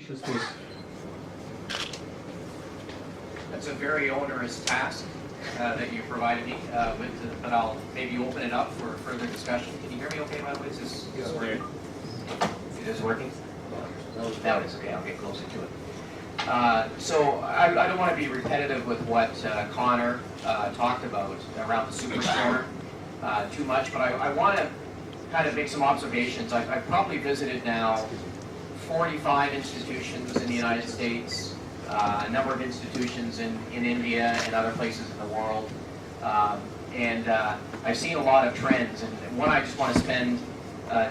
Yes, please. That's a very onerous task that you provided me with, but I'll maybe open it up for further discussion. Can you hear me okay, by the way? Is this working? It is working? Now it is. Okay, I'll get closer to it. So I don't want to be repetitive with what Connor talked about around the superstore too much, but I want to kind of make some observations. I've probably visited now 45 institutions in the United States, a number of institutions in India and other places in the world. And I've seen a lot of trends, and one I just want to spend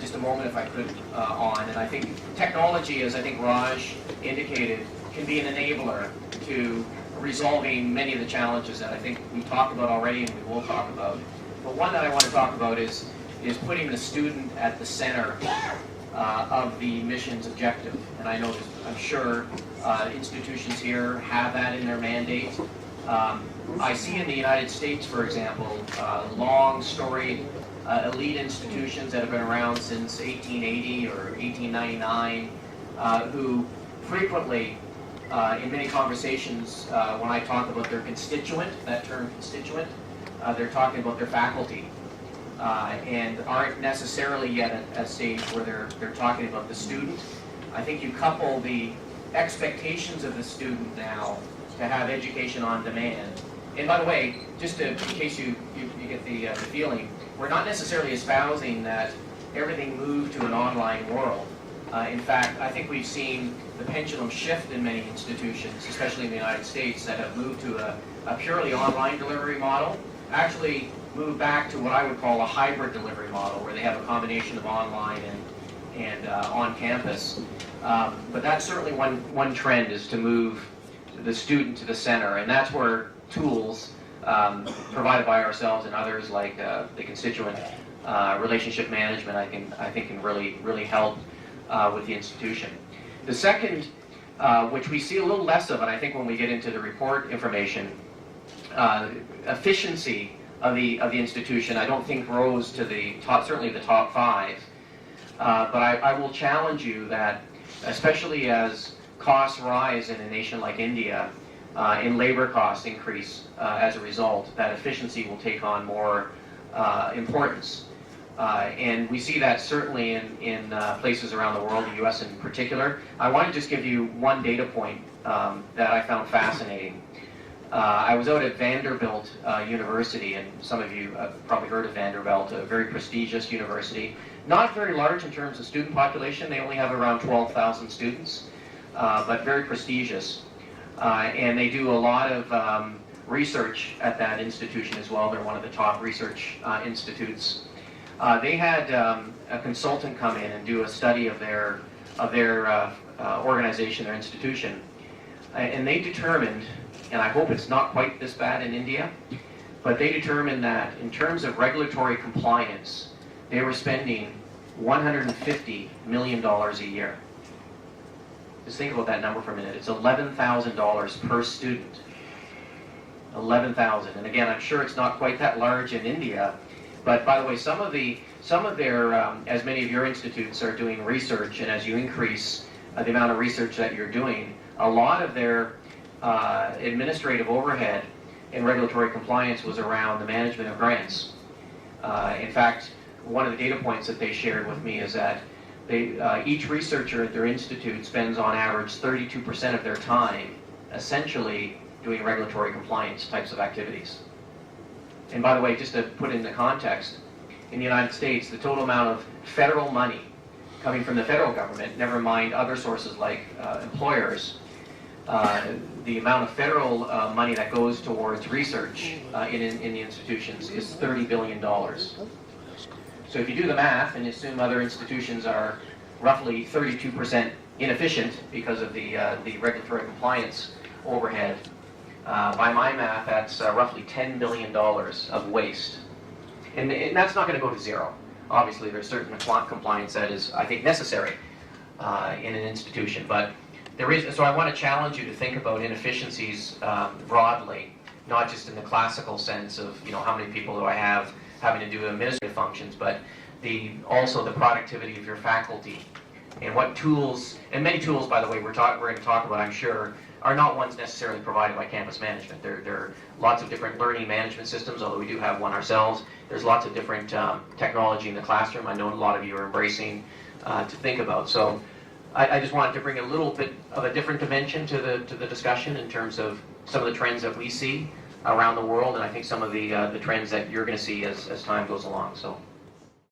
just a moment, if I could, on. And I think technology, as I think Raj indicated, can be an enabler to resolving many of the challenges that I think we talked about already and we will talk about. But one that I want to talk about is putting the student at the center of the mission's objective. And I know, I'm sure institutions here have that in their mandate. I see in the United States, for example, long storied elite institutions that have been around since 1880 or 1899, who frequently, in many conversations, when I talk about their constituent, that term constituent, they're talking about their faculty. And aren't necessarily yet at a stage where they're talking about the student. I think you couple the expectations of the student now to have education on demand. And by the way, just in case you get the feeling, we're not necessarily espousing that everything moved to an online world. In fact, I think we've seen the pendulum shift in many institutions, especially in the United States, that have moved to a purely online delivery model. Actually move back to what I would call a hybrid delivery model, where they have a combination of online and on campus. But that's certainly one trend, is to move the student to the center, and that's where tools provided by ourselves and others, like the constituent relationship management, I think can really help with the institution. The second, which we see a little less of, and I think when we get into the report information, efficiency of the institution, I don't think rose to the top, certainly the top 5. But I will challenge you that, especially as costs rise in a nation like India, and labor costs increase as a result, that efficiency will take on more importance. And we see that certainly in places around the world, the U.S. in particular. I want to just give you one data point that I found fascinating. I was out at Vanderbilt University, and some of you have probably heard of Vanderbilt, a very prestigious university. Not very large in terms of student population. They only have around 12,000 students, but very prestigious. And they do a lot of research at that institution as well. They're one of the top research institutes. They had a consultant come in and do a study of their organization, their institution, and they determined, and I hope it's not quite this bad in India, but they determined that in terms of regulatory compliance, they were spending $150 million a year. Just think about that number for a minute. It's $11,000 per student. $11,000. And again, I'm sure it's not quite that large in India, but by the way, some of their, as many of your institutes are doing research, and as you increase the amount of research that you're doing, a lot of their administrative overhead and regulatory compliance was around the management of grants. In fact, one of the data points that they shared with me is that each researcher at their institute spends on average 32% of their time essentially doing regulatory compliance types of activities. And by the way, just to put it into context, in the United States, the total amount of federal money coming from the federal government, never mind other sources like employers, the amount of federal money that goes towards research in the institutions is $30 billion. So if you do the math and assume other institutions are roughly 32% inefficient because of the regulatory compliance overhead, by my math, that's roughly $10 billion of waste. And that's not going to go to zero. Obviously, there's certain compliance that is, I think, necessary in an institution. But there is, so I want to challenge you to think about inefficiencies broadly, not just in the classical sense of, how many people do I have having to do administrative functions, but also the productivity of your faculty, and what tools, and many tools, by the way, we're going to talk about, I'm sure, are not ones necessarily provided by campus management. There are lots of different learning management systems, although we do have one ourselves. There's lots of different technology in the classroom. I know a lot of you are embracing to think about. So I just wanted to bring a little bit of a different dimension to the discussion in terms of some of the trends that we see around the world, and I think some of the trends that you're going to see as time goes along. So